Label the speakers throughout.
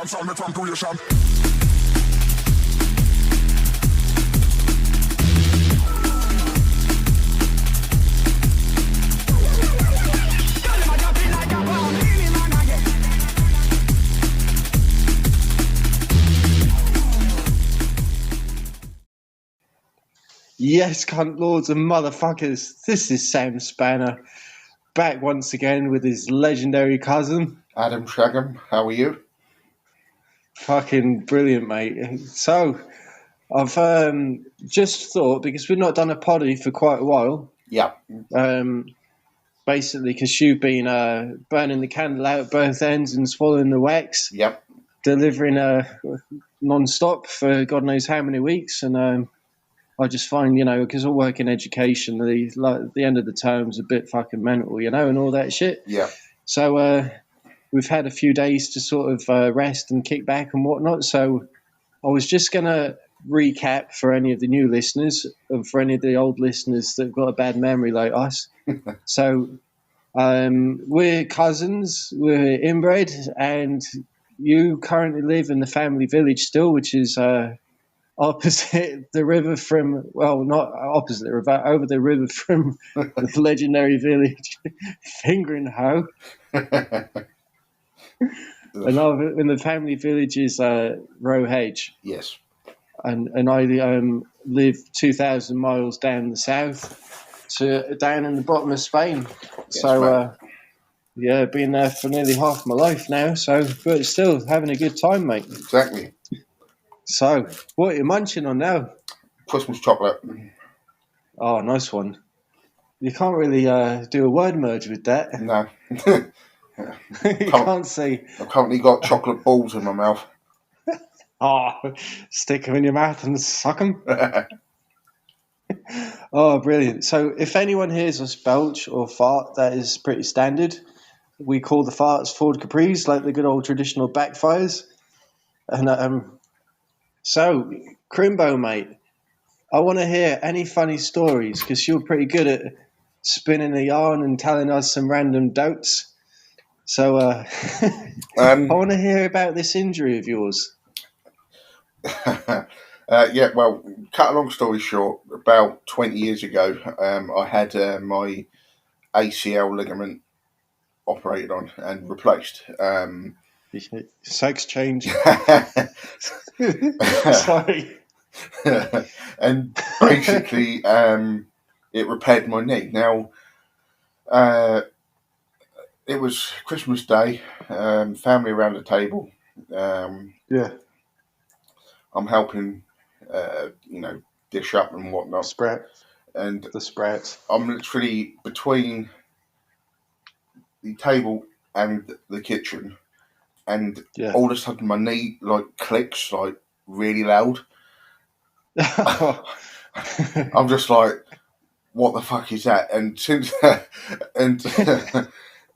Speaker 1: dance on the from creation.
Speaker 2: Yes, cunt lords and motherfuckers, this is Sam Spanner, back once again with his legendary cousin.
Speaker 3: Adam Shagem, how are you?
Speaker 2: Fucking brilliant, mate. So, I've just thought, because we've not done a poddy for quite a while,
Speaker 3: Yeah.
Speaker 2: basically because you've been burning the candle out at both ends and swallowing the wax,
Speaker 3: Yep.
Speaker 2: delivering non-stop for God knows how many weeks, and I just find, because I work in education, the end of the term's a bit fucking mental, and all that shit.
Speaker 3: Yeah.
Speaker 2: So we've had a few days to sort of rest and kick back and whatnot. So I was just going to recap for any of the new listeners and for any of the old listeners that have got a bad memory like us. So we're cousins, we're inbred, and you currently live in the family village still, which is opposite the river from, well, not opposite the river, over the river from the legendary village Fingering Hoe. And the family village is Roe Hedge.
Speaker 3: Yes.
Speaker 2: And I live 2,000 miles down the south down in the bottom of Spain.
Speaker 3: Yes,
Speaker 2: so, been there for nearly half my life now. So, but still having a good time, mate.
Speaker 3: Exactly.
Speaker 2: So, what are you munching on now?
Speaker 3: Christmas chocolate.
Speaker 2: Oh, nice one. You can't really do a word merge with that.
Speaker 3: No.
Speaker 2: You can't say.
Speaker 3: I've currently got chocolate balls in my mouth.
Speaker 2: Oh, stick them in your mouth and suck them. Oh, brilliant. So if anyone hears us belch or fart, that is pretty standard. We call the farts Ford Capris, like the good old traditional backfires. And so, Crimbo, mate, I want to hear any funny stories because you're pretty good at spinning a yarn and telling us some random doubts. So I want to hear about this injury of yours.
Speaker 3: Well, cut a long story short, about 20 years ago, I had my ACL ligament operated on and replaced.
Speaker 2: Sex change. Sorry.
Speaker 3: And basically, it repaired my knee. Now, it was Christmas Day, family around the table.
Speaker 2: Yeah.
Speaker 3: I'm helping, dish up and whatnot.
Speaker 2: The sprouts.
Speaker 3: I'm literally between the table and the kitchen, and all of a sudden my knee clicks really loud. I'm just like, what the fuck is that? And since and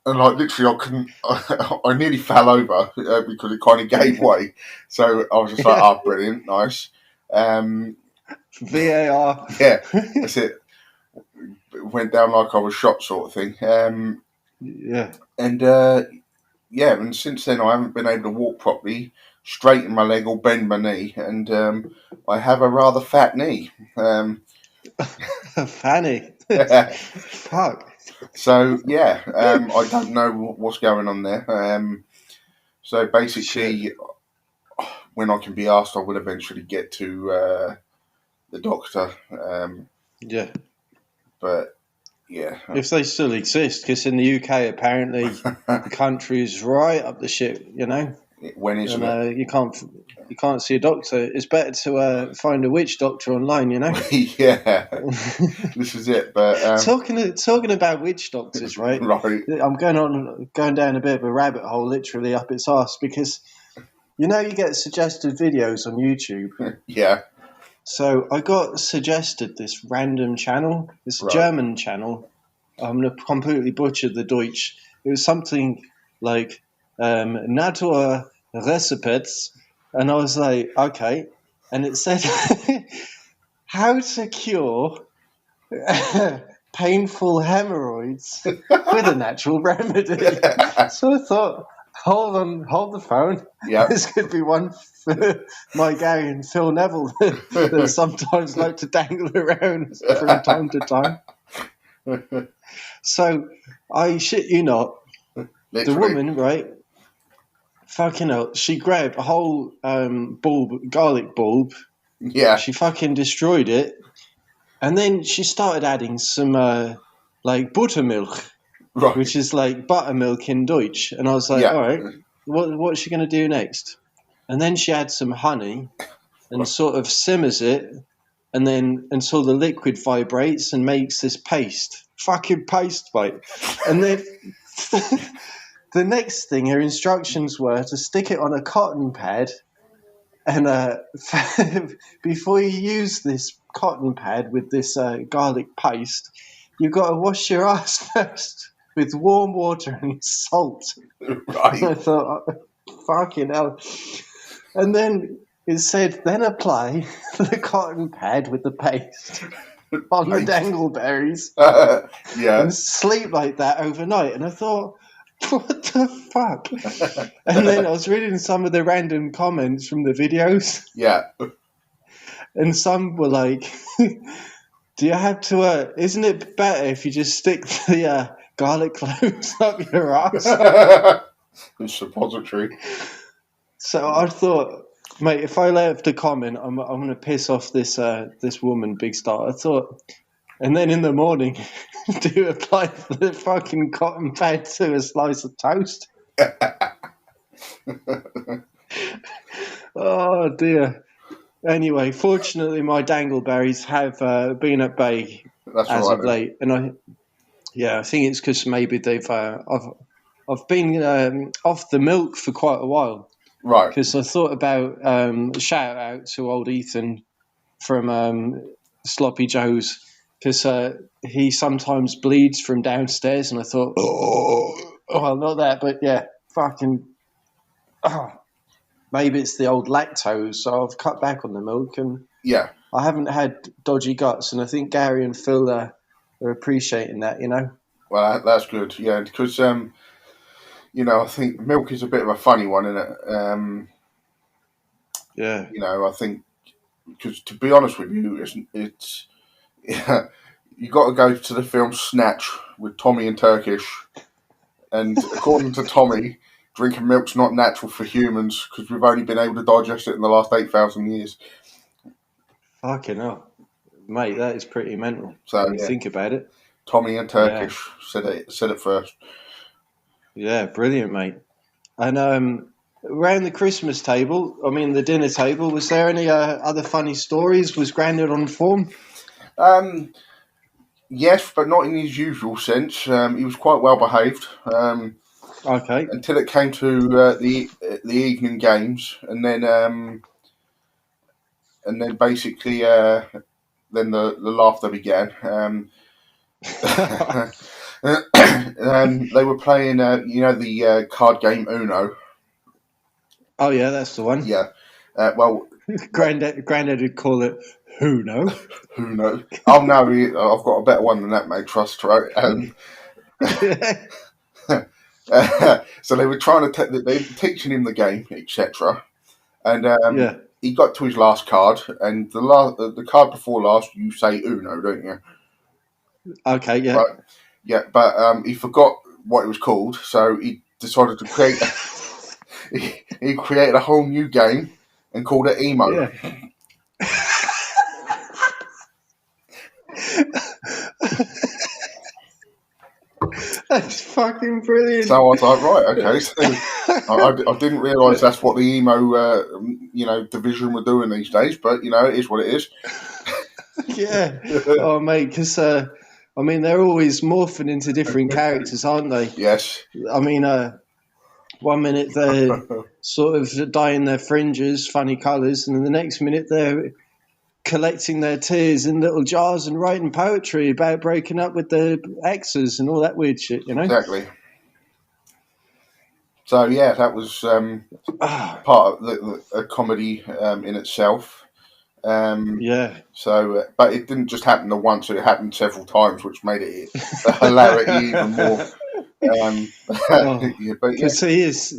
Speaker 3: literally I couldn't. I nearly fell over because it kind of gave way. So I was just like, oh, brilliant, nice.
Speaker 2: VAR.
Speaker 3: Yeah, that's it. Went down like I was shot, sort of thing. And since then I haven't been able to walk properly, straighten my leg or bend my knee, and I have a rather fat knee.
Speaker 2: Fanny. Fuck.
Speaker 3: So I don't know what's going on there. So basically, when I can be asked, I will eventually get to the doctor. But yeah,
Speaker 2: if they still exist, because in the UK apparently the country is right up the shit.
Speaker 3: When isn't it?
Speaker 2: You can't see a doctor. It's better to find a witch doctor online,
Speaker 3: Yeah, this is it. But
Speaker 2: talking about witch doctors, right?
Speaker 3: Right.
Speaker 2: I'm going down a bit of a rabbit hole, literally up its arse, because you get suggested videos on YouTube.
Speaker 3: Yeah.
Speaker 2: So I got suggested this random channel, this German channel. I'm going to completely butcher the Deutsch. It was something like Natur Recipes, and I was like, okay. And it said, how to cure painful hemorrhoids with a natural remedy. So I thought, hold the phone.
Speaker 3: Yeah.
Speaker 2: This could be one for my Gary and Phil Neville that sometimes like to dangle around from time to time. So I shit you not,
Speaker 3: Literally.
Speaker 2: the woman, right? Fucking hell, she grabbed a whole garlic bulb.
Speaker 3: Yeah.
Speaker 2: She fucking destroyed it, and then she started adding some like buttermilk,
Speaker 3: Right.
Speaker 2: which is like buttermilk in Deutsch. And I was like,
Speaker 3: Yeah.
Speaker 2: all right, what's she going to do next? And then she adds some honey and sort of simmers it, and then until the liquid vibrates and makes this paste. Fucking paste, mate. And then the next thing, her instructions were to stick it on a cotton pad, and before you use this cotton pad with this garlic paste, you've got to wash your ass first with warm water and salt.
Speaker 3: Right.
Speaker 2: I thought, fucking hell. And then it said, then apply the cotton pad with the paste on the dangleberries
Speaker 3: Yeah.
Speaker 2: and sleep like that overnight. And I thought, what the fuck? And then I was reading some of the random comments from the videos.
Speaker 3: Yeah.
Speaker 2: And some were like, do you have to, isn't it better if you just stick the garlic cloves up your ass?
Speaker 3: It's suppository.
Speaker 2: So I thought, mate, if I left a comment, I'm going to piss off this woman, Big Star. I thought, and then in the morning, do you apply the fucking cotton pad to a slice of toast? Oh dear. Anyway, fortunately, my dangleberries have been at bay
Speaker 3: That's
Speaker 2: as
Speaker 3: right,
Speaker 2: of late, and I think it's because maybe they've I've been off the milk for quite a while.
Speaker 3: Right.
Speaker 2: Because I thought about shout out to old Ethan from Sloppy Joe's, because he sometimes bleeds from downstairs, and I thought, well, not that, but yeah, fucking, maybe it's the old lactose, so I've cut back on the milk, and
Speaker 3: Yeah.
Speaker 2: I haven't had dodgy guts, and I think Gary and Phil are appreciating that, you know.
Speaker 3: Well, that's good. Yeah, because I think milk is a bit of a funny one, isn't it?
Speaker 2: Yeah.
Speaker 3: I think because to be honest with you, it's you got to go to the film Snatch with Tommy and Turkish, and according to Tommy, drinking milk's not natural for humans because we've only been able to digest it in the last 8,000 years.
Speaker 2: Fucking hell, mate, that is pretty mental.
Speaker 3: So
Speaker 2: when you think about it.
Speaker 3: Tommy and Turkish said it first.
Speaker 2: Yeah, brilliant, mate. And around the Christmas table, I mean the dinner table, was there any other funny stories? Was Grandad on form?
Speaker 3: Yes, but not in his usual sense. He was quite well behaved.
Speaker 2: Okay.
Speaker 3: Until it came to the evening games, and then basically then the laughter began. They were playing, the card game Uno.
Speaker 2: Oh yeah, that's the one.
Speaker 3: Yeah. Well,
Speaker 2: Grandad would call it Uno.
Speaker 3: Uno. Oh no, I've got a better one than that, mate. Trust, right? So they were trying to they were teaching him the game, etc. And he got to his last card, and the card before last, you say Uno, don't you?
Speaker 2: Okay, yeah.
Speaker 3: Right. Yeah, but he forgot what it was called, so he decided to create. He created a whole new game and called it Emo.
Speaker 2: Yeah. That's fucking brilliant.
Speaker 3: So I was like, right, okay. So I didn't realise that's what the emo, division were doing these days. But it is what it is.
Speaker 2: Yeah. Oh, mate, because they're always morphing into different characters, aren't they?
Speaker 3: Yes.
Speaker 2: I mean, one minute they're sort of dyeing their fringes funny colours, and then the next minute they're collecting their tears in little jars and writing poetry about breaking up with their exes and all that weird shit,
Speaker 3: Exactly. So yeah, that was part of a comedy in itself.
Speaker 2: Yeah.
Speaker 3: So, but it didn't just happen the once; it happened several times, which made it hilarity even more. Um,
Speaker 2: Oh,
Speaker 3: yeah, but yeah,
Speaker 2: because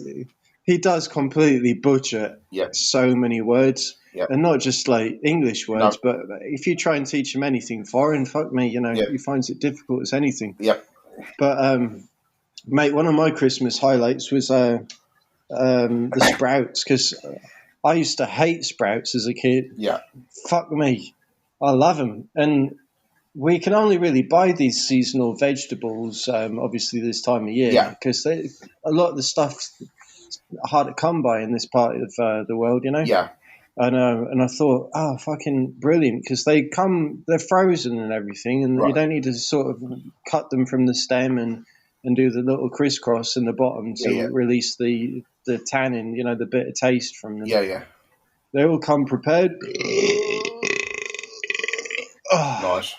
Speaker 2: he does completely butcher
Speaker 3: yeah,
Speaker 2: so many words,
Speaker 3: yeah,
Speaker 2: and not just like English
Speaker 3: no,
Speaker 2: words, but if you try and teach him anything foreign, fuck me,
Speaker 3: yeah,
Speaker 2: he finds it difficult as anything.
Speaker 3: yeah,
Speaker 2: But mate, one of my Christmas highlights was the sprouts, because I used to hate sprouts as a kid.
Speaker 3: yeah,
Speaker 2: Fuck me, I love them, and we can only really buy these seasonal vegetables, obviously this time of year,
Speaker 3: yeah,
Speaker 2: because a lot of the stuff's hard to come by in this part of the world,
Speaker 3: yeah,
Speaker 2: And I thought, oh, fucking brilliant, because they're frozen and everything, and you
Speaker 3: right,
Speaker 2: don't need to sort of cut them from the stem and do the little crisscross in the bottom
Speaker 3: yeah,
Speaker 2: to
Speaker 3: yeah,
Speaker 2: release the tannin, the bitter taste from them.
Speaker 3: yeah, yeah,
Speaker 2: They all come prepared. Oh,
Speaker 3: nice,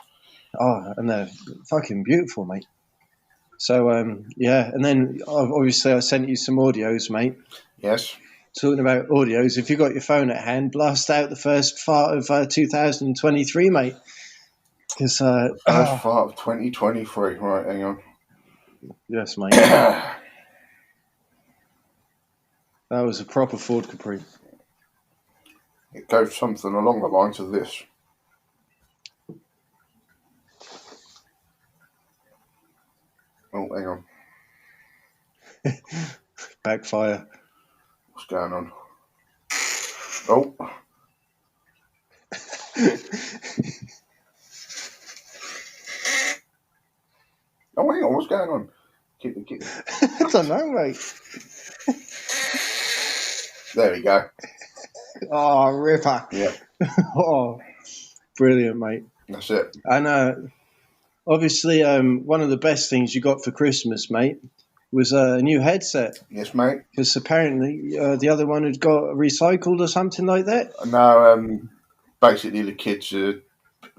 Speaker 2: and they're fucking beautiful, mate. So yeah, and then obviously I sent you some audios, mate.
Speaker 3: yes.
Speaker 2: Talking about audios, if you got your phone at hand, blast out the first fart of 2023, mate. Because
Speaker 3: First part of 2023. Right, hang on.
Speaker 2: yes, mate, that was a proper Ford Capri.
Speaker 3: It goes something along the lines of this. Oh, hang on.
Speaker 2: Backfire.
Speaker 3: What's going on? Oh, oh, hang on. What's going on? Keep.
Speaker 2: I don't know, mate.
Speaker 3: There we go.
Speaker 2: Oh, ripper.
Speaker 3: Yeah,
Speaker 2: Oh, brilliant, mate.
Speaker 3: that's it.
Speaker 2: And obviously, one of the best things you got for Christmas, mate, was a new headset.
Speaker 3: Yes, mate.
Speaker 2: Because apparently the other one had got recycled or something like that.
Speaker 3: Now, basically, the kids have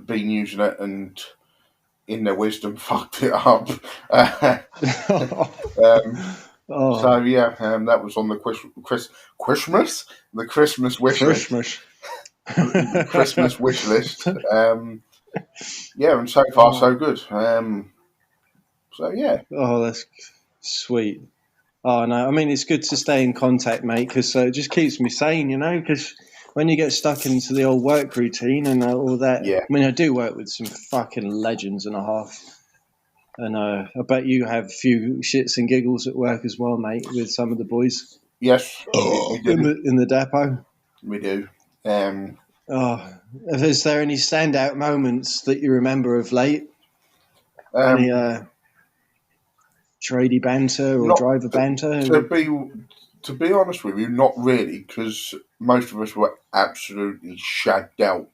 Speaker 3: been using it and, in their wisdom, fucked it up.
Speaker 2: Oh,
Speaker 3: So yeah, that was on the Christmas, the Christmas wish list,
Speaker 2: Christmas.
Speaker 3: the Christmas wish list. Yeah, and so far so good. So yeah,
Speaker 2: Oh, that's sweet. Oh, no, I mean, it's good to stay in contact, mate, because it just keeps me sane, because when you get stuck into the old work routine and all that,
Speaker 3: yeah,
Speaker 2: I mean, I do work with some fucking legends and a half, and I bet you have a few shits and giggles at work as well, mate, with some of the boys
Speaker 3: yes, we
Speaker 2: in
Speaker 3: do,
Speaker 2: the depot.
Speaker 3: we do.
Speaker 2: Oh, is there any standout moments that you remember of late?
Speaker 3: Um,
Speaker 2: Any tradie banter or
Speaker 3: not
Speaker 2: driver banter?
Speaker 3: to be to be honest with you, not really, because most of us were absolutely shagged out.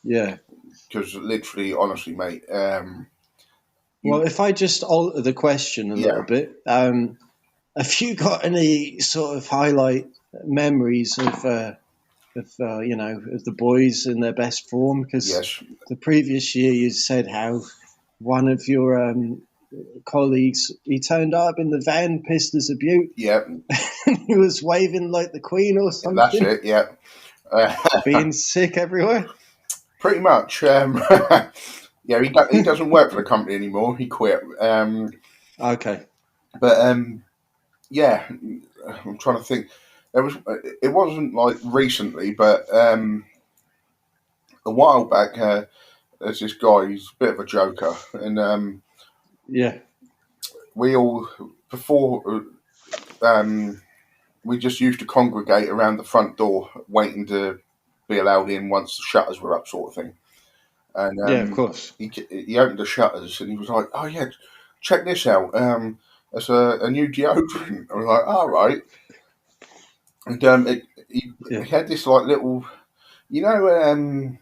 Speaker 2: Yeah.
Speaker 3: Because literally, honestly, mate,
Speaker 2: Well,
Speaker 3: you,
Speaker 2: if I just alter the question a little
Speaker 3: yeah,
Speaker 2: bit, have you got any sort of highlight memories of the boys in their best form? Because
Speaker 3: yes,
Speaker 2: the previous year you said how one of your colleagues, he turned up in the van pissed as a beaut.
Speaker 3: yeah,
Speaker 2: He was waving like the Queen or
Speaker 3: that's
Speaker 2: something,
Speaker 3: it, yeah.
Speaker 2: being sick everywhere.
Speaker 3: Pretty much. Yeah, he doesn't work for the company anymore. He quit.
Speaker 2: Okay.
Speaker 3: But yeah, I'm trying to think. It wasn't like recently, but a while back. There's this guy. He's a bit of a joker, and
Speaker 2: Yeah.
Speaker 3: we all before we just used to congregate around the front door, waiting to be allowed in once the shutters were up, sort of thing. And
Speaker 2: Yeah, of course.
Speaker 3: he opened the shutters and he was like, "Oh yeah, check this out. It's a new deodorant." I was like, "All right." And
Speaker 2: Yeah.
Speaker 3: he had this like little, you know,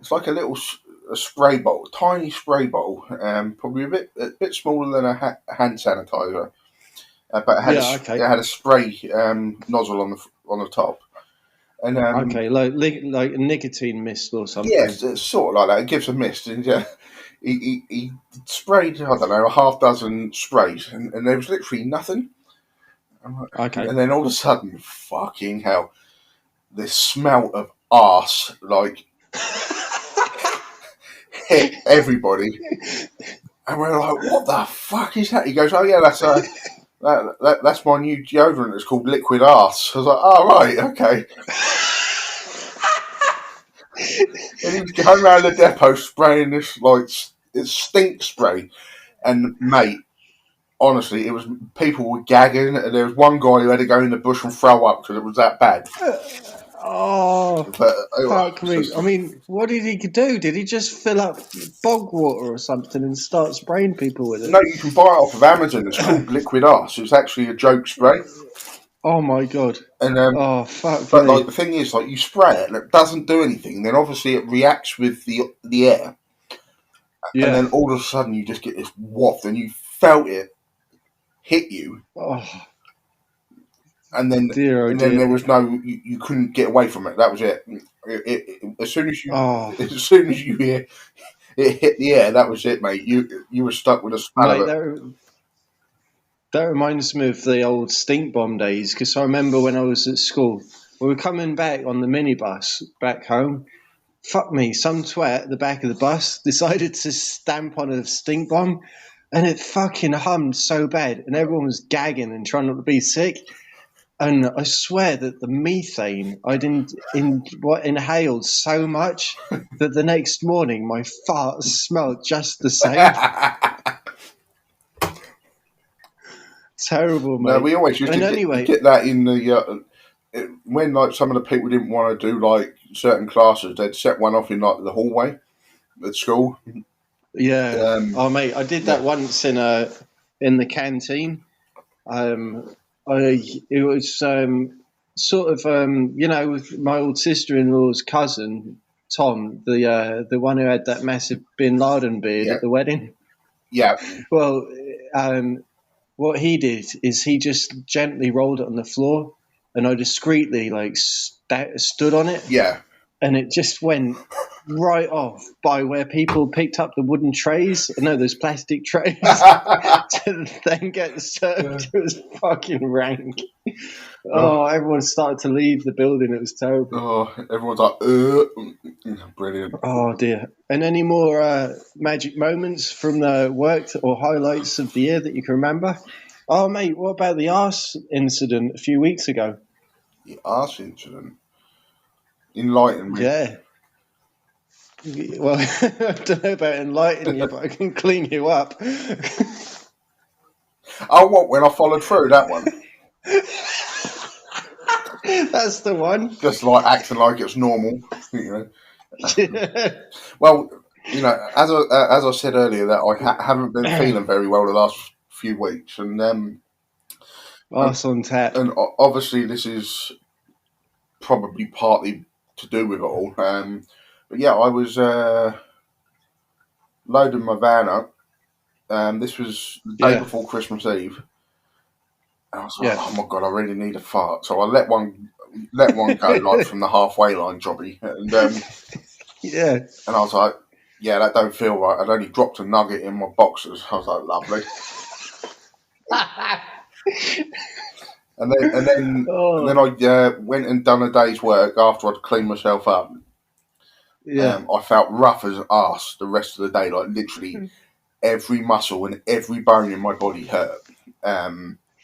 Speaker 3: it's like a little a spray bottle, tiny spray bottle, probably a bit smaller than a hand sanitizer, but
Speaker 2: Yeah,
Speaker 3: it
Speaker 2: okay.
Speaker 3: had a spray nozzle on the top. And
Speaker 2: Okay, like a nicotine mist or something.
Speaker 3: yes, it's sort of like that. It gives a mist, and he sprayed, I don't know, a half dozen sprays, and there was literally nothing.
Speaker 2: Okay.
Speaker 3: And then all of a sudden, fucking hell, this smell of arse like hit everybody, And we're like, what the fuck is that? He goes, oh yeah, that's my new deodorant. It's called Liquid Arse. I was like, oh right, okay. And he was going around the depot spraying this like it's stink spray. And mate, honestly, it was people were gagging, and there was one guy who had to go in the bush and throw up because it was that bad.
Speaker 2: Oh,
Speaker 3: But
Speaker 2: fuck me. I mean, what did he do? Did he just fill up bog water or something and start spraying people with it?
Speaker 3: no, you can buy it off of Amazon. It's called Liquid Arse. It's actually a joke spray.
Speaker 2: Oh my god.
Speaker 3: And
Speaker 2: Oh, fuck
Speaker 3: but like
Speaker 2: me.
Speaker 3: the thing is, like you spray it and it doesn't do anything. Then obviously it reacts with the air, and
Speaker 2: Yeah.
Speaker 3: then all of a sudden you just get this waft, and you felt it hit you,
Speaker 2: Oh,
Speaker 3: and then
Speaker 2: dear, oh
Speaker 3: there
Speaker 2: dear.
Speaker 3: was no you couldn't get away from it. That was it. As soon as
Speaker 2: Oh,
Speaker 3: you hear it hit the air, that was it, mate. You were stuck with the smell of
Speaker 2: mate,
Speaker 3: it.
Speaker 2: that reminds me of the old stink bomb days, because I remember when I was at school, we were coming back on the minibus back home. Fuck me, some twat at the back of the bus decided to stamp on a stink bomb, and it fucking hummed so bad, and everyone was gagging and trying not to be sick. And I swear that the methane I'd inhaled so much that the next morning my farts smelled just the same. Terrible,
Speaker 3: No,
Speaker 2: mate.
Speaker 3: we always used to
Speaker 2: And anyway,
Speaker 3: get that in the when like some of the people didn't want to do like certain classes, they'd set one off in like the hallway at school.
Speaker 2: yeah.
Speaker 3: Um,
Speaker 2: Oh, mate, I did
Speaker 3: yeah,
Speaker 2: that once in the canteen. I it was sort of with my old sister-in-law's cousin Tom, the one who had that massive Bin Laden beard
Speaker 3: yeah,
Speaker 2: at the wedding.
Speaker 3: yeah.
Speaker 2: Well, um, what he did is he just gently rolled it on the floor, and I discreetly stood on it,
Speaker 3: Yeah.
Speaker 2: and it just went right off by where people picked up the wooden trays. No, those plastic trays to then get served. It was fucking rank.
Speaker 3: oh,
Speaker 2: Oh, everyone started to leave the building. It was terrible.
Speaker 3: everyone's like, brilliant.
Speaker 2: Oh dear. And any more magic moments from the work or highlights of the year that you can remember? Oh, mate, what about the arse incident a few weeks ago?
Speaker 3: The arse incident. Enlighten me.
Speaker 2: Yeah. Well, I don't know about enlightening you, but I can clean you up.
Speaker 3: Oh, what, when I followed through that one?
Speaker 2: That's the one.
Speaker 3: Just like acting like it's normal, you know.
Speaker 2: Yeah.
Speaker 3: Well, you know, as I said earlier, that I haven't been feeling very well the last few weeks, and,
Speaker 2: Arse on tap.
Speaker 3: and obviously this is probably partly to do with it all. But yeah, I was loading my van up. This was the day
Speaker 2: Yeah.
Speaker 3: before Christmas Eve. And I was like,
Speaker 2: Yeah.
Speaker 3: oh my god, I really need a fart. So I let one go like from the halfway line, jobby,
Speaker 2: Yeah.
Speaker 3: and I was like, yeah, that don't feel right. I'd only dropped a nugget in my boxers. I was like, lovely. And then
Speaker 2: Oh,
Speaker 3: I went and done a day's work after I'd cleaned myself up.
Speaker 2: yeah.
Speaker 3: I felt rough as arse the rest of the day. Like literally every muscle and every bone in my body hurt.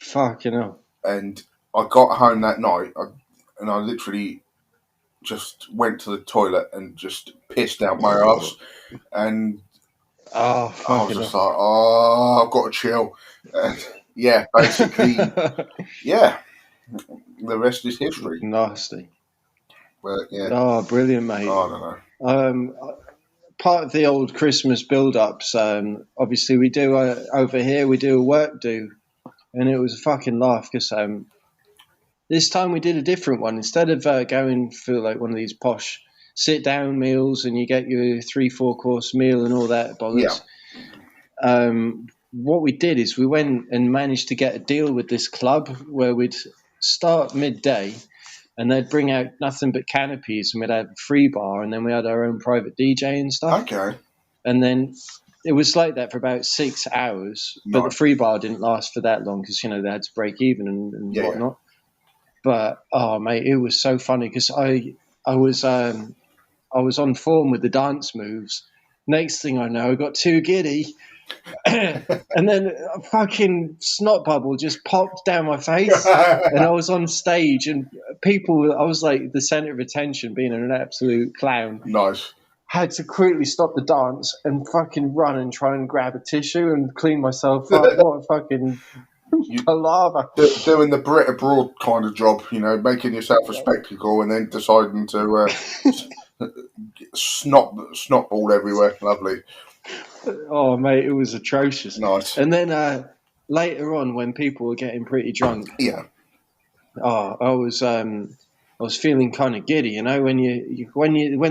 Speaker 2: Fucking hell.
Speaker 3: And I got home that night, and I literally just went to the toilet and just pissed out my ass. And
Speaker 2: Oh,
Speaker 3: I was
Speaker 2: fucking
Speaker 3: just
Speaker 2: hell.
Speaker 3: like, oh, I've got to chill. And yeah, basically, yeah, the rest is history.
Speaker 2: Nasty.
Speaker 3: But yeah,
Speaker 2: Oh, brilliant,
Speaker 3: I
Speaker 2: mate.
Speaker 3: don't know.
Speaker 2: Um, Part of the old Christmas build-ups, obviously we do over here, we do a work do, and it was a fucking laugh because this time we did a different one. Instead of going for like one of these posh sit-down meals and you get your 3-4 course meal and all that
Speaker 3: Yeah.
Speaker 2: bollocks, what we did is we went and managed to get a deal with this club where we'd start midday and they'd bring out nothing but canopies and we'd have a free bar and then we had our own private DJ and stuff.
Speaker 3: Okay.
Speaker 2: And then it was like that for about 6 hours, but the
Speaker 3: Nice.
Speaker 2: free bar didn't last for that long because, they had to break even and
Speaker 3: Yeah.
Speaker 2: whatnot. But, oh, mate, it was so funny because I was on form with the dance moves. Next thing I know, I got too giddy And then a fucking snot bubble just popped down my face, and I was on stage, and I was like the center of attention, being an absolute clown.
Speaker 3: Nice.
Speaker 2: Had to quickly stop the dance and fucking run and try and grab a tissue and clean myself up. What a fucking palaver.
Speaker 3: Doing the Brit abroad kind of job, making yourself a spectacle and then deciding to snot ball everywhere. Lovely.
Speaker 2: Oh, mate, it was atrocious.
Speaker 3: Nice.
Speaker 2: And then later on, when people were getting pretty drunk,
Speaker 3: Yeah.
Speaker 2: I was feeling kind of giddy, when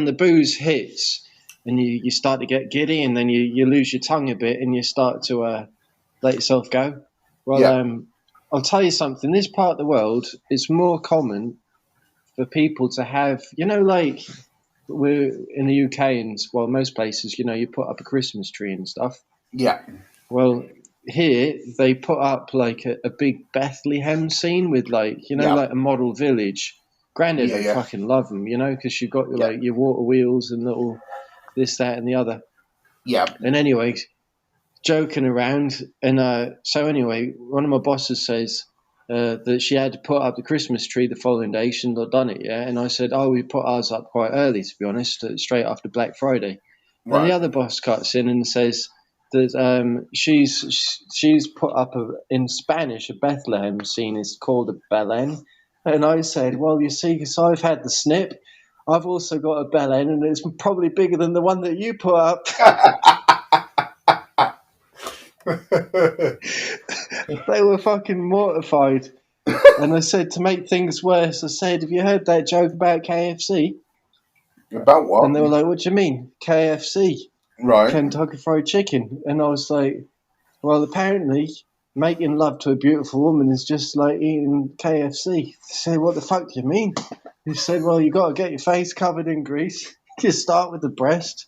Speaker 2: the booze hits and you start to get giddy, and then you lose your tongue a bit and you start to let yourself go. Well,
Speaker 3: Yeah.
Speaker 2: I'll tell you something. This part of the world, it's more common for people to have, like we're in the UK and most places, you put up a Christmas tree and stuff.
Speaker 3: Yeah.
Speaker 2: Well, here they put up like a big Bethlehem scene with like a model village. Granddad would fucking love them, because you've got like your water wheels and little this, that, and the other.
Speaker 3: Yeah.
Speaker 2: And anyway, joking around, and so anyway, one of my bosses says that she had to put up the Christmas tree the following day. She'd not done it yet, and I said, "Oh, we put ours up quite early, to be honest, straight after Black Friday." Right. And the other boss cuts in and says that she's put up in Spanish a Bethlehem scene is called a Belen, and I said, "Well, you see, because I've had the snip, I've also got a Belen, and it's probably bigger than the one that you put up." They were fucking mortified. And I said, to make things worse, I said, "Have you heard that joke about KFC?"
Speaker 3: About what?
Speaker 2: And they were like, "What do you mean? KFC?"
Speaker 3: Right.
Speaker 2: Kentucky Fried Chicken. And I was like, well, apparently making love to a beautiful woman is just like eating KFC. They said, "What the fuck do you mean?" He said, "Well, you got to get your face covered in grease. You start with the breast,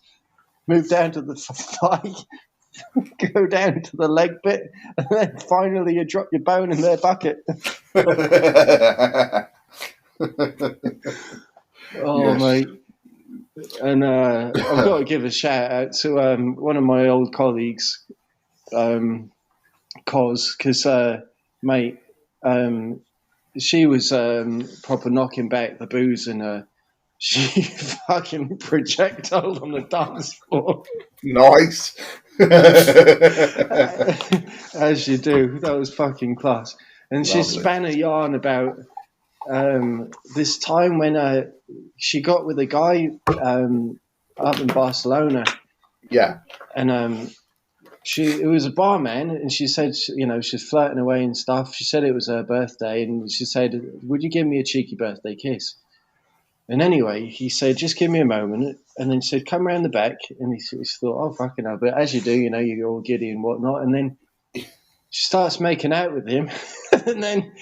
Speaker 2: move down to the thigh, go down to the leg bit, and then finally you drop your bone in their bucket." Oh, yes. Mate. And I've got to give a shout out to one of my old colleagues, Cos, because, mate, she was proper knocking back the booze, and she fucking projectile on the dance floor.
Speaker 3: Nice.
Speaker 2: As you do. That was fucking class. And she span a yarn about this time when she got with a guy up in Barcelona.
Speaker 3: Yeah.
Speaker 2: And it was a barman, and she said, she's flirting away and stuff. She said it was her birthday, and she said, "Would you give me a cheeky birthday kiss?" And anyway, he said, "Just give me a moment." And then she said, "Come round the back." And he thought, "Oh, fucking hell." But as you do, you're all giddy and whatnot. And then she starts making out with him. And then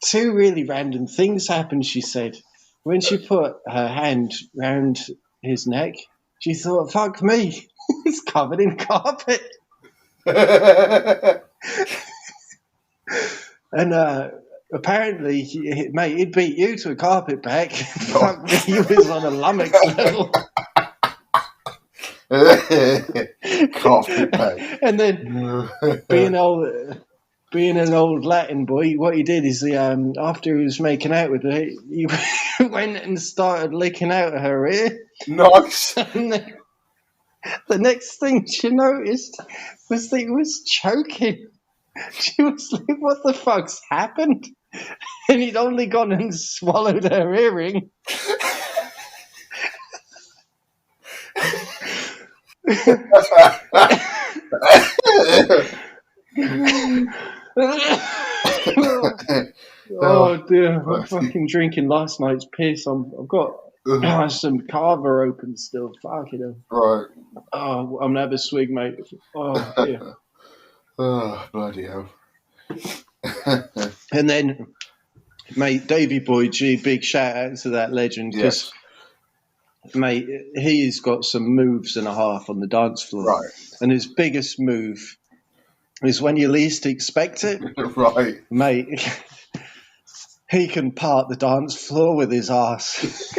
Speaker 2: two really random things happened, she said. When she put her hand round his neck, she thought, "Fuck me, he's covered in carpet." And apparently, mate, he'd beat you to a carpet bag. Fuck me, he was on a lummox level.
Speaker 3: Carpet bag.
Speaker 2: And then, being an old Latin boy, what he did is after he was making out with her, he went and started licking out of her ear.
Speaker 3: Nice.
Speaker 2: And the next thing she noticed was that he was choking. She was like, "What the fuck's happened?" And he'd only gone and swallowed her earring. Oh dear, I'm fucking drinking last night's piss. I've got some carver open still. Fuck it.
Speaker 3: Right.
Speaker 2: Oh, I'm gonna have a swig, mate. Oh dear.
Speaker 3: Oh, bloody hell.
Speaker 2: And then, mate, Davey Boy G, big shout out to that legend, because, mate, he's got some moves and a half on the dance floor.
Speaker 3: Right.
Speaker 2: And his biggest move is when you least expect it.
Speaker 3: Right.
Speaker 2: Mate, he can part the dance floor with his ass.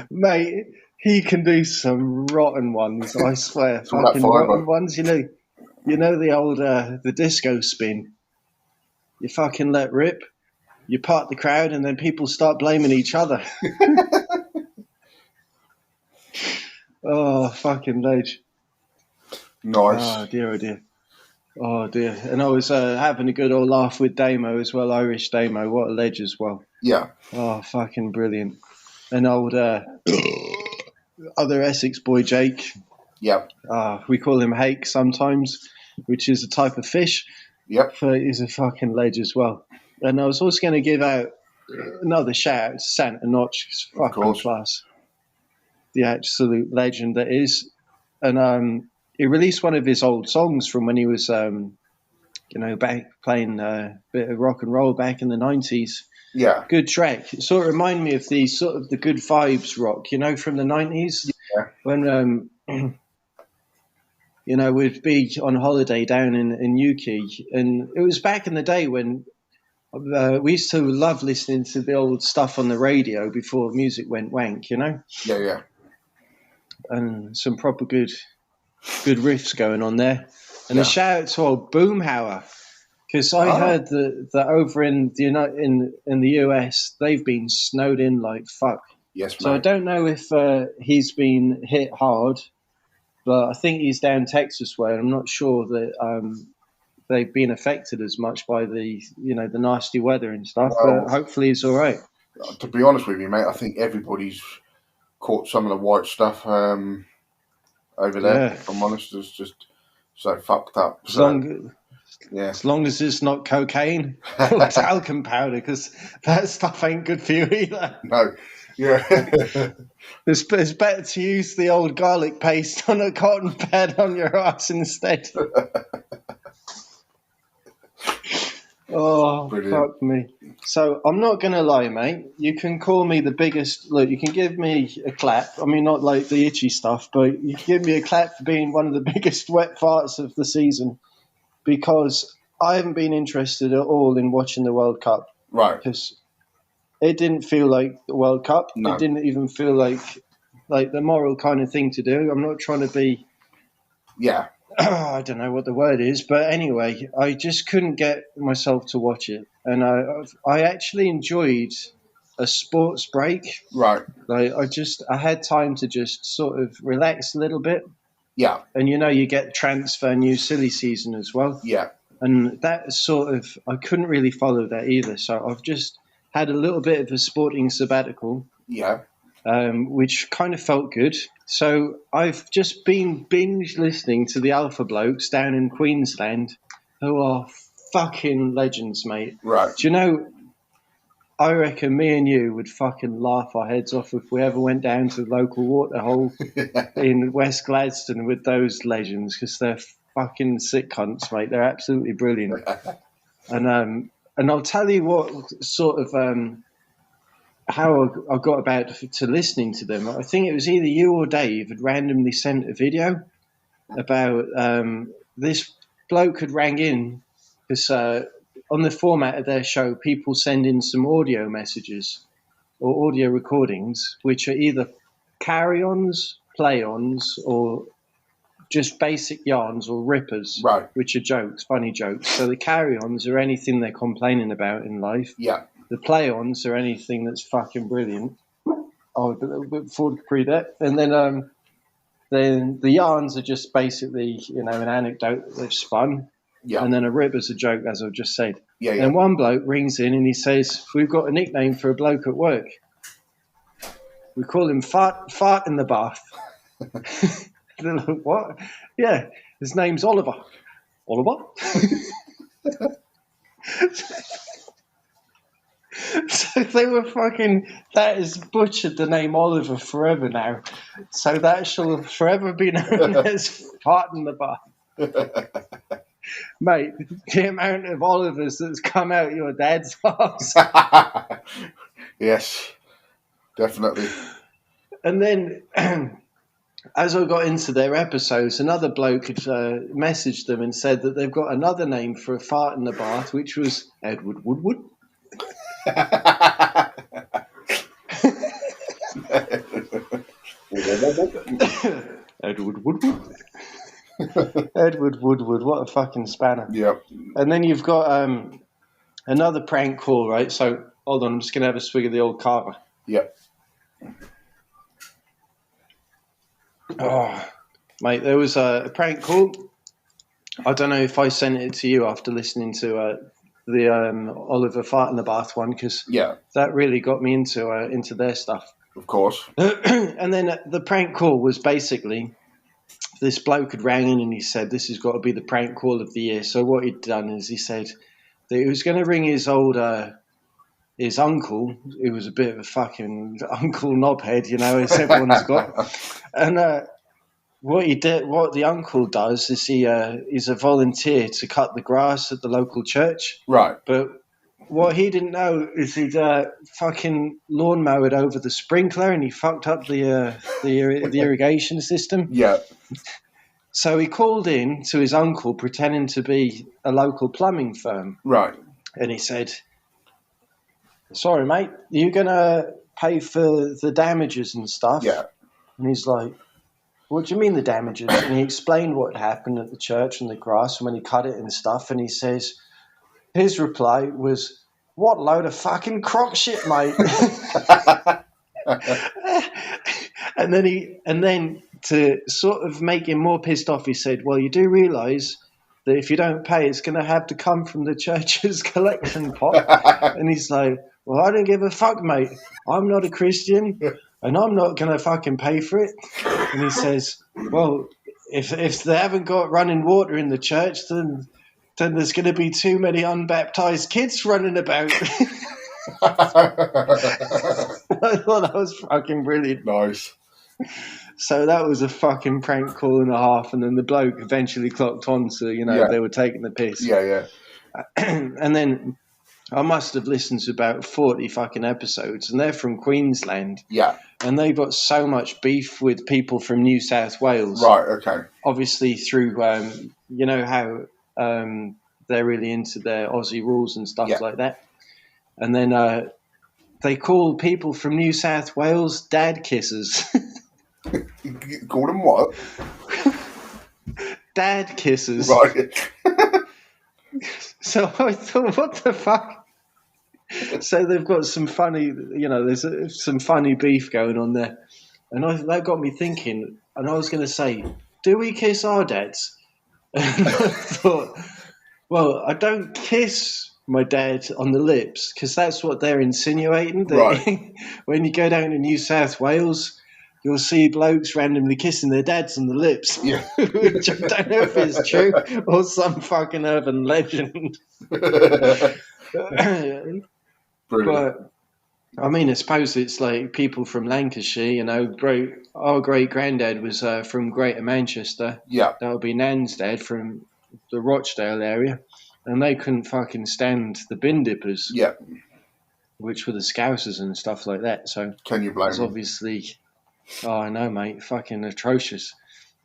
Speaker 2: Mate, He can do some rotten ones, I swear.
Speaker 3: It's all that
Speaker 2: Fucking
Speaker 3: fibre.
Speaker 2: rotten ones. You know the old the disco spin. You fucking let rip. You part the crowd, and then people start blaming each other. Oh, fucking ledge.
Speaker 3: Nice.
Speaker 2: Oh dear, oh dear. Oh dear. And I was having a good old laugh with Damo as well, Irish Damo. What a ledge as well.
Speaker 3: Yeah.
Speaker 2: Oh, fucking brilliant. And old other Essex boy, Jake.
Speaker 3: Yep.
Speaker 2: We call him hake sometimes, which is a type of fish.
Speaker 3: Yep.
Speaker 2: But he's a fucking ledge as well. And I was also going to give out another shout out to Santa Notch. He's fucking class. The absolute legend that is. And he released one of his old songs from when he was, back playing a bit of rock and roll back in the 90s.
Speaker 3: Yeah.
Speaker 2: Good track. It sort of reminded me of the sort of the good vibes rock, from the 90s.
Speaker 3: Yeah.
Speaker 2: When, we'd be on holiday down in Newquay. And it was back in the day when we used to love listening to the old stuff on the radio before music went wank,
Speaker 3: Yeah, yeah.
Speaker 2: And some proper good riffs going on there. And a shout out to old Boomhauer, because I heard that over in the US they've been snowed in like fuck.
Speaker 3: Yes,
Speaker 2: so
Speaker 3: mate.
Speaker 2: I don't know if he's been hit hard, but I think he's down Texas way. I'm not sure that they've been affected as much by the the nasty weather and stuff. But hopefully he's all right.
Speaker 3: To be honest with you, mate, I think everybody's caught some of the white stuff over there.
Speaker 2: Yeah.
Speaker 3: If I'm honest, it's just so fucked up.
Speaker 2: As long as it's not cocaine or talcum powder, because that stuff ain't good for you either.
Speaker 3: No. Yeah.
Speaker 2: It's better to use the old garlic paste on a cotton pad on your ass instead. Oh, brilliant. Fuck me. So I'm not going to lie, mate. You can call me the biggest. Look, you can give me a clap. I mean, not like the itchy stuff, but you can give me a clap for being one of the biggest wet farts of the season, because I haven't been interested at all in watching the World Cup.
Speaker 3: Right.
Speaker 2: Because it didn't feel like the World Cup.
Speaker 3: No.
Speaker 2: It didn't even feel like the moral kind of thing to do. I'm not trying to be...
Speaker 3: Yeah.
Speaker 2: I don't know what the word is, but anyway, I just couldn't get myself to watch it. And I actually enjoyed a sports break.
Speaker 3: Right.
Speaker 2: I had time to just sort of relax a little bit.
Speaker 3: Yeah.
Speaker 2: And you get transfer new silly season as well.
Speaker 3: Yeah.
Speaker 2: And that sort of, I couldn't really follow that either. So I've just had a little bit of a sporting sabbatical.
Speaker 3: Yeah.
Speaker 2: Which kind of felt good. So I've just been binge listening to the Alpha Blokes down in Queensland, who are fucking legends, mate.
Speaker 3: Right.
Speaker 2: Do you know, I reckon me and you would fucking laugh our heads off if we ever went down to the local waterhole in West Gladstone with those legends, because they're fucking sick cunts, mate. They're absolutely brilliant. And I'll tell you what sort of... how I got about to listening to them. I think it was either you or Dave had randomly sent a video about this bloke had rang in because on the format of their show, people send in some audio messages or audio recordings, which are either carry-ons, play-ons, or just basic yarns or rippers,
Speaker 3: right,
Speaker 2: which are jokes, funny jokes. So the carry-ons are anything they're complaining about in life.
Speaker 3: Yeah.
Speaker 2: The play-ons are anything that's fucking brilliant. Oh, forward pre that, and then the yarns are just basically an anecdote that they've spun,
Speaker 3: yeah.
Speaker 2: And then a rip is a joke, as I've just said.
Speaker 3: Yeah, yeah.
Speaker 2: And one bloke rings in and he says, "We've got a nickname for a bloke at work. We call him Fart in the Bath." They're like, "What?" "Yeah, his name's Oliver." "Oliver?" So they were that has butchered the name Oliver forever now. So that shall forever be known as Fart in the Bath. Mate, the amount of Olivers that's come out your dad's arse.
Speaker 3: Yes, definitely.
Speaker 2: And then, as I got into their episodes, another bloke had messaged them and said that they've got another name for a fart in the bath, which was Edward Woodward. Edward Woodward. Edward Woodward, what a fucking spanner.
Speaker 3: Yeah.
Speaker 2: And then you've got another prank call, right? So, hold on, I'm just going to have a swig of the old carver.
Speaker 3: Yeah.
Speaker 2: Oh, mate, there was a prank call. I don't know if I sent it to you after listening to the Oliver Fart in the Bath one, because that really got me into their stuff.
Speaker 3: Of course.
Speaker 2: And then the prank call was basically this bloke had rang in and he said this has got to be the prank call of the year. So what he'd done is he said that he was going to ring his old his uncle, who was a bit of a fucking uncle knobhead, you know, as everyone's got. And what the uncle does is he's a volunteer to cut the grass at the local church.
Speaker 3: Right.
Speaker 2: But what he didn't know is he'd fucking lawnmowed over the sprinkler and he fucked up the irrigation system.
Speaker 3: Yeah.
Speaker 2: So he called in to his uncle pretending to be a local plumbing firm.
Speaker 3: Right.
Speaker 2: And he said, "Sorry, mate, are you going to pay for the damages and stuff?"
Speaker 3: Yeah.
Speaker 2: And he's like, "What do you mean the damages?" And he explained what happened at the church and the grass and when he cut it and stuff. And he says, his reply was, "What load of fucking crock shit, mate." And then to sort of make him more pissed off, he said, "Well, you do realise that if you don't pay, it's going to have to come from the church's collection pot." And he's like, "Well, I don't give a fuck, mate. I'm not a Christian, and I'm not going to fucking pay for it." And he says, "Well, if they haven't got running water in the church, then there's going to be too many unbaptized kids running about." I thought that was fucking brilliant.
Speaker 3: Nice.
Speaker 2: So that was a fucking prank call and a half, and then the bloke eventually clocked on to, they were taking the piss.
Speaker 3: Yeah.
Speaker 2: And then I must have listened to about 40 fucking episodes, and they're from Queensland.
Speaker 3: Yeah.
Speaker 2: And they've got so much beef with people from New South Wales.
Speaker 3: Right, okay.
Speaker 2: Obviously through, you know how they're really into their Aussie rules and stuff like that. And then they call people from New South Wales dad kissers.
Speaker 3: You call them what?
Speaker 2: Dad kissers.
Speaker 3: Right.
Speaker 2: So I thought, what the fuck? So they've got some funny, there's some funny beef going on there. And that got me thinking, and I was going to say, do we kiss our dads? And I thought, well, I don't kiss my dad on the lips because that's what they're insinuating.
Speaker 3: Right.
Speaker 2: When you go down to New South Wales, you'll see blokes randomly kissing their dads on the lips.
Speaker 3: Yeah.
Speaker 2: Which I don't know if it's true or some fucking urban legend.
Speaker 3: Brilliant.
Speaker 2: But I mean, I suppose it's like people from Lancashire, our great granddad was from Greater Manchester.
Speaker 3: Yeah.
Speaker 2: That would be Nan's dad from the Rochdale area. And they couldn't fucking stand the bin dippers.
Speaker 3: Yeah.
Speaker 2: Which were the Scousers and stuff like that. So
Speaker 3: can you blame
Speaker 2: it's
Speaker 3: them?
Speaker 2: obviously, I know, mate, fucking atrocious.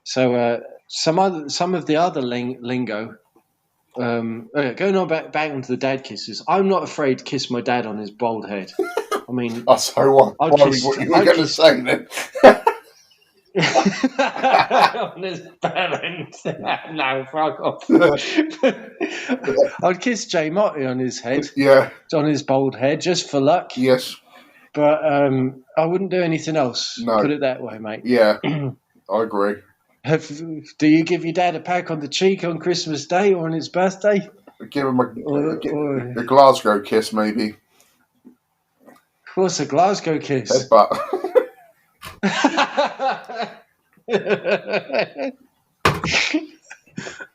Speaker 2: So some of the other lingo. Going on back onto the dad kisses. I'm not afraid to kiss my dad on his bald head. I mean,
Speaker 3: so what? What you were going to say then?
Speaker 2: On his balance. No, fuck off. I'd kiss J Motty on his head.
Speaker 3: Yeah.
Speaker 2: On his bald head, just for luck.
Speaker 3: Yes.
Speaker 2: But I wouldn't do anything else.
Speaker 3: No.
Speaker 2: Put it that way, mate.
Speaker 3: Yeah, I agree.
Speaker 2: Do you give your dad a pack on the cheek on Christmas Day or on his birthday?
Speaker 3: Give him a Glasgow kiss, maybe.
Speaker 2: What's a Glasgow kiss?
Speaker 3: Headbutt.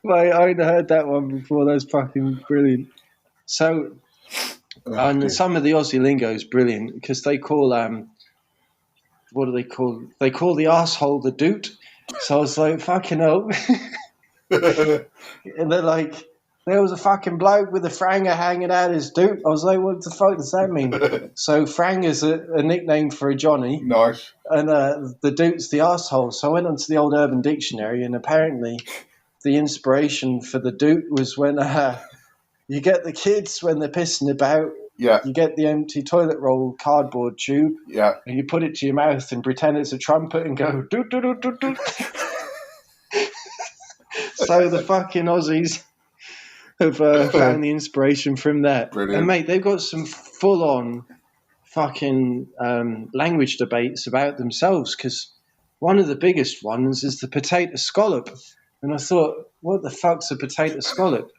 Speaker 2: Mate, I ain't heard that one before. That's fucking brilliant. So, and some of the Aussie lingo is brilliant because they call what do they call? They call the arsehole the doot. So I was like, fucking hell. And they're like, there was a fucking bloke with a franger hanging out his doot. I was like, what the fuck does that mean? So franger's a nickname for a Johnny.
Speaker 3: Nice.
Speaker 2: And the doot's the arsehole. So I went onto the old Urban Dictionary, and apparently the inspiration for the doot was when you get the kids when they're pissing about
Speaker 3: Yeah.
Speaker 2: You get the empty toilet roll cardboard tube,
Speaker 3: Yeah.
Speaker 2: and you put it to your mouth and pretend it's a trumpet and go doot doot doot doot doot. So the fucking Aussies have found the inspiration from that.
Speaker 3: Brilliant.
Speaker 2: And mate, they've got some full-on fucking language debates about themselves, because one of the biggest ones is the potato scallop. And I thought, what the fuck's a potato scallop?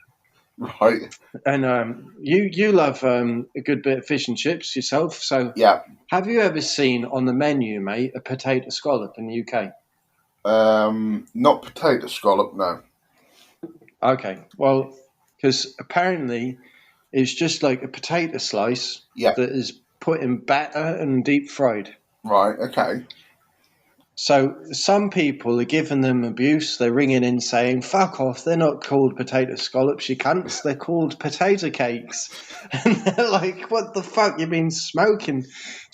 Speaker 3: Right.
Speaker 2: And you love a good bit of fish and chips yourself, so
Speaker 3: Yeah.
Speaker 2: have you ever seen on the menu, mate, a potato scallop in the UK?
Speaker 3: Not potato scallop, no.
Speaker 2: Okay, well, because apparently it's just like a potato slice that is put in batter and deep fried.
Speaker 3: Right, okay.
Speaker 2: So some people are giving them abuse. They're ringing in saying, fuck off, they're not called potato scallops, you cunts, they're called potato cakes. And they're like, what the fuck, you've been smoking? Do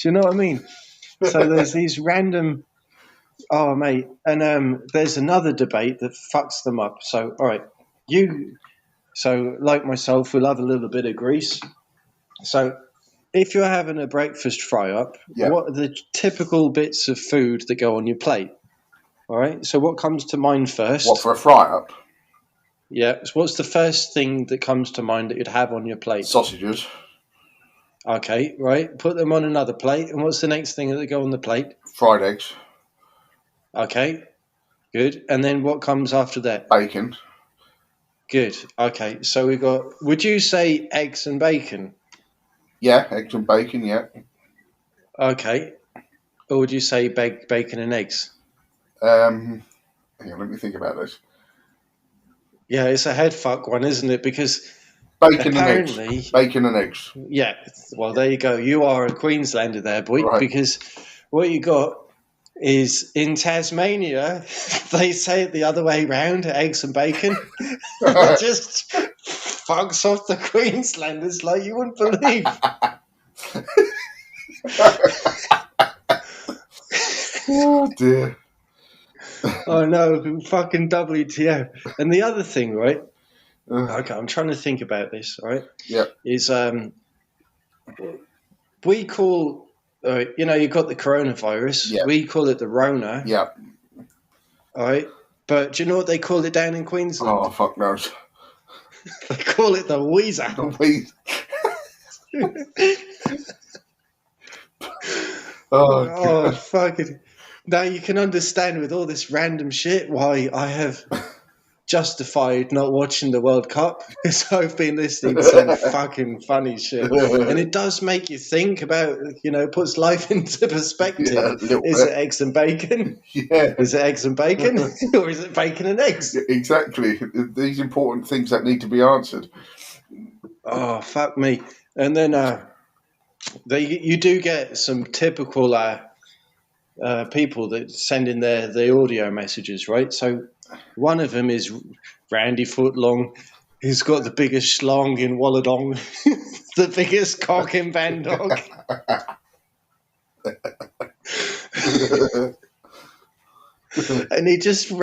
Speaker 2: you know what I mean? So there's these random... Oh, mate. And there's another debate that fucks them up. So, all right, So, like myself, we'll have a little bit of grease. So, if you're having a breakfast fry-up, what are the typical bits of food that go on your plate? All right, so what comes to mind first?
Speaker 3: What, for a fry-up?
Speaker 2: Yeah, so what's the first thing that comes to mind that you'd have on your plate?
Speaker 3: Sausages.
Speaker 2: Okay, right, put them on another plate. And what's the next thing that go on the plate?
Speaker 3: Fried eggs.
Speaker 2: Okay, good. And then what comes after that?
Speaker 3: Bacon.
Speaker 2: Good. Okay, so we got... Would you say eggs and bacon?
Speaker 3: Yeah, eggs and bacon, yeah.
Speaker 2: Okay. Or would you say bacon and eggs?
Speaker 3: Hang on, let me think about this.
Speaker 2: Yeah, it's a head fuck one, isn't it? Because
Speaker 3: bacon
Speaker 2: apparently...
Speaker 3: and eggs. Bacon and eggs.
Speaker 2: Yeah, well, there you go. You are a Queenslander there, boy.
Speaker 3: Right.
Speaker 2: Because what you got is in Tasmania, they say it the other way round, eggs and bacon. It just fucks off the Queenslanders like you wouldn't believe.
Speaker 3: Oh, dear.
Speaker 2: Oh, no, fucking WTF. And the other thing, right? Okay, I'm trying to think about this, right?
Speaker 3: Yeah.
Speaker 2: Is we call... you know, you've got the coronavirus.
Speaker 3: Yeah.
Speaker 2: We call it the Rona.
Speaker 3: Yeah.
Speaker 2: All right. But do you know what they call it down in Queensland?
Speaker 3: Oh, fuck knows.
Speaker 2: They call it the Weezer. Oh, fucking. Now you can understand with all this random shit why I have justified not watching the World Cup, because I've been listening to some fucking funny shit. And it does make you think about, you know, puts life into perspective.
Speaker 3: Yeah,
Speaker 2: is it eggs and bacon?
Speaker 3: Yeah.
Speaker 2: Is it eggs and bacon? Or is it bacon and eggs?
Speaker 3: Exactly. These important things that need to be answered.
Speaker 2: Oh, fuck me. And then you do get some typical people that send in the audio messages, right? So one of them is Randy Footlong, who's got the biggest schlong in Walladong, the biggest cock in Bandog. And he just,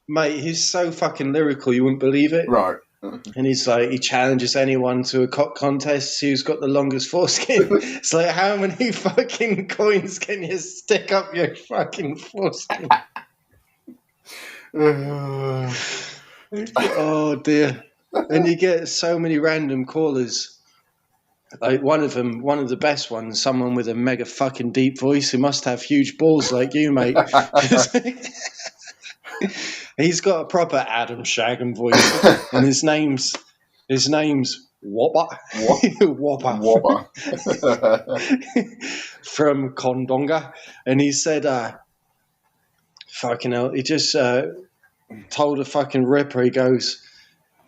Speaker 2: mate, he's so fucking lyrical, you wouldn't believe it.
Speaker 3: Right.
Speaker 2: And he's like, he challenges anyone to a cock contest who's got the longest foreskin. It's like, how many fucking coins can you stick up your fucking foreskin? Oh dear. And you get so many random callers. Like one of the best ones, someone with a mega fucking deep voice who must have huge balls like you, mate. He's got a proper Adam Shagem voice, and his name's Whopper. Whopper. From Kondonga. And he said, fucking hell, he just told a fucking ripper, he goes,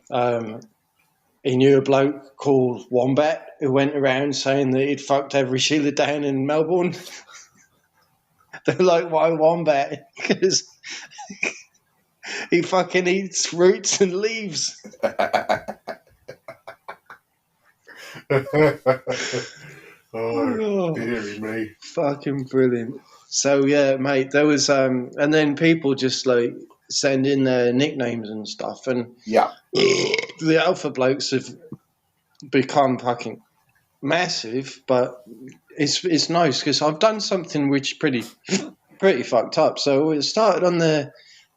Speaker 2: he knew a bloke called Wombat who went around saying that he'd fucked every Sheila down in Melbourne. They're like, why Wombat? Because he fucking eats roots and leaves.
Speaker 3: Oh, dearie me.
Speaker 2: Fucking brilliant. So, yeah, mate, there was... and then people just, like, send in their nicknames and stuff. And
Speaker 3: yeah,
Speaker 2: the alpha blokes have become fucking massive, but it's nice because I've done something which pretty fucked up. So it started on the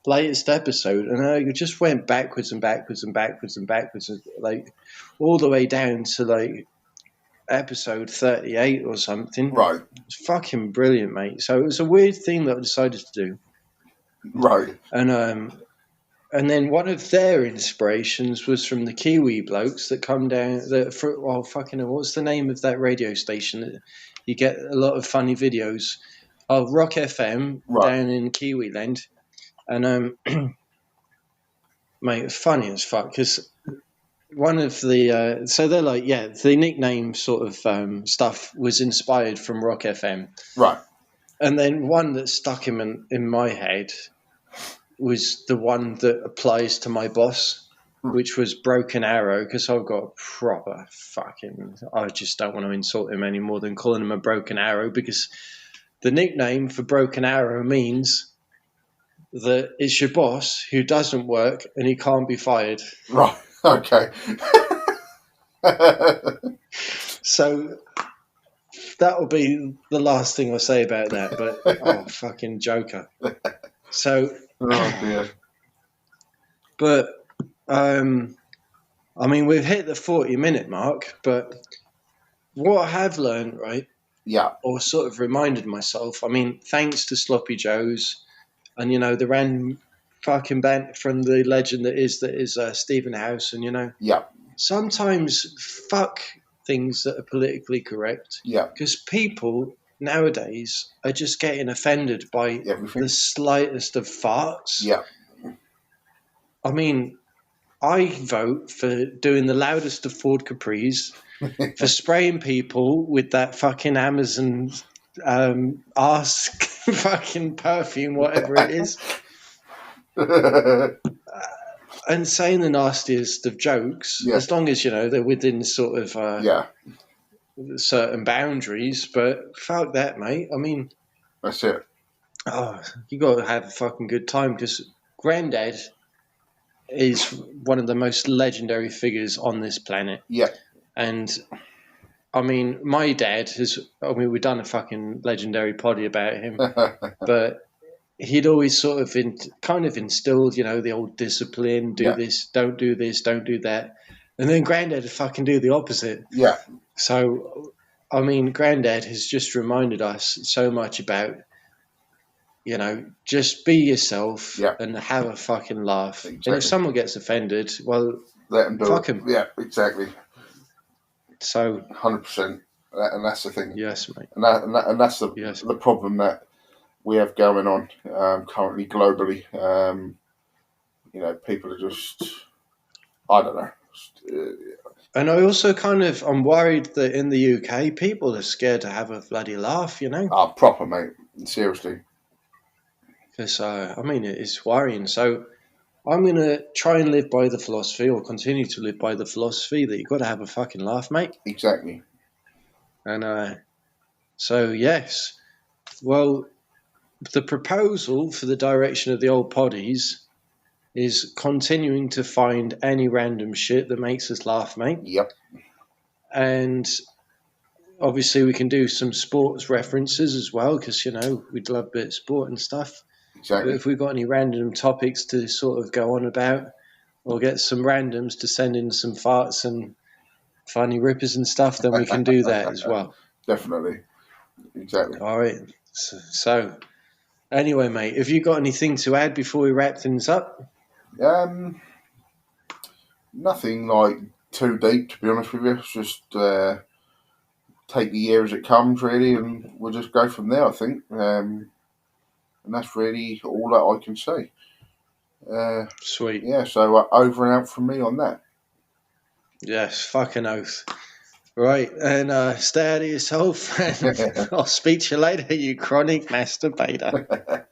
Speaker 2: latest episode, and I just went backwards and backwards and backwards and backwards, like all the way down to like episode 38 or something.
Speaker 3: Right.
Speaker 2: It's fucking brilliant, mate. So it was a weird thing that I decided to do.
Speaker 3: Right.
Speaker 2: And then one of their inspirations was from the Kiwi blokes that come down. What's the name of that radio station? You get a lot of funny videos. Oh, Rock FM down in Kiwiland. And, mate, it's funny as fuck because one of the... so they're like, yeah, the nickname sort of stuff was inspired from Rock FM.
Speaker 3: Right.
Speaker 2: And then one that stuck in my head was the one that applies to my boss, which was Broken Arrow, because I've got a proper fucking... I just don't want to insult him any more than calling him a Broken Arrow, because the nickname for Broken Arrow means that it's your boss who doesn't work and he can't be fired.
Speaker 3: Right, okay.
Speaker 2: So that'll be the last thing I'll say about that, but oh, fucking joker. So...
Speaker 3: Oh, dear.
Speaker 2: But, I mean, we've hit the 40-minute mark, but what I have learned, right,
Speaker 3: Yeah.
Speaker 2: or sort of reminded myself, I mean, thanks to Sloppy Joe's and, you know, the random fucking band from the legend that is Stephen House, and, you know,
Speaker 3: Yeah.
Speaker 2: sometimes fuck things that are politically correct.
Speaker 3: Yeah.
Speaker 2: Because people nowadays are just getting offended by
Speaker 3: Everything.
Speaker 2: the slightest of farts.
Speaker 3: Yeah.
Speaker 2: I mean, I vote for doing the loudest of Ford Capris, for spraying people with that fucking Amazon arse fucking perfume, whatever it is, and saying the nastiest of jokes, as long as, you know, they're within sort of certain boundaries. But fuck that, mate. I mean,
Speaker 3: that's it.
Speaker 2: Oh, you got to have a fucking good time, because Granddad is one of the most legendary figures on this planet.
Speaker 3: Yeah.
Speaker 2: And I mean, my dad we've done a fucking legendary poddy about him, but he'd always sort of kind of instilled, you know, the old discipline, do this, don't do that. And then Granddad would fucking do the opposite.
Speaker 3: Yeah.
Speaker 2: So, I mean, Granddad has just reminded us so much about, you know, just be yourself and have a fucking laugh. Exactly. And if someone gets offended, well,
Speaker 3: let them do
Speaker 2: fuck
Speaker 3: it.
Speaker 2: them.
Speaker 3: Yeah, exactly.
Speaker 2: So
Speaker 3: 100%, and that's the thing.
Speaker 2: Yes, mate.
Speaker 3: And that's the problem that we have going on currently globally. You know, people are just, I don't know.
Speaker 2: And I also I'm worried that in the UK, people are scared to have a bloody laugh, you know?
Speaker 3: Oh, proper, mate. Seriously.
Speaker 2: Because, I mean, it's worrying. So I'm going to try and live by the philosophy, or continue to live by the philosophy, that you've got to have a fucking laugh, mate.
Speaker 3: Exactly.
Speaker 2: And so, yes. Well, the proposal for the direction of the old poddies is continuing to find any random shit that makes us laugh, mate.
Speaker 3: Yep.
Speaker 2: And obviously we can do some sports references as well, because, you know, we'd love a bit of sport and stuff.
Speaker 3: Exactly.
Speaker 2: But if we've got any random topics to sort of go on about, or get some randoms to send in some farts and funny rippers and stuff, then we can do that as well.
Speaker 3: Definitely. Exactly.
Speaker 2: All right. So anyway, mate, have you got anything to add before we wrap things up?
Speaker 3: Nothing like too deep, to be honest with you. It's just take the year as it comes, really, and we'll just go from there, I think. And that's really all that I can say.
Speaker 2: Sweet.
Speaker 3: Yeah, so over and out from me on that.
Speaker 2: Yes, fucking oath. Right, and stay out of yourself, and I'll speak to you later, you chronic masturbator.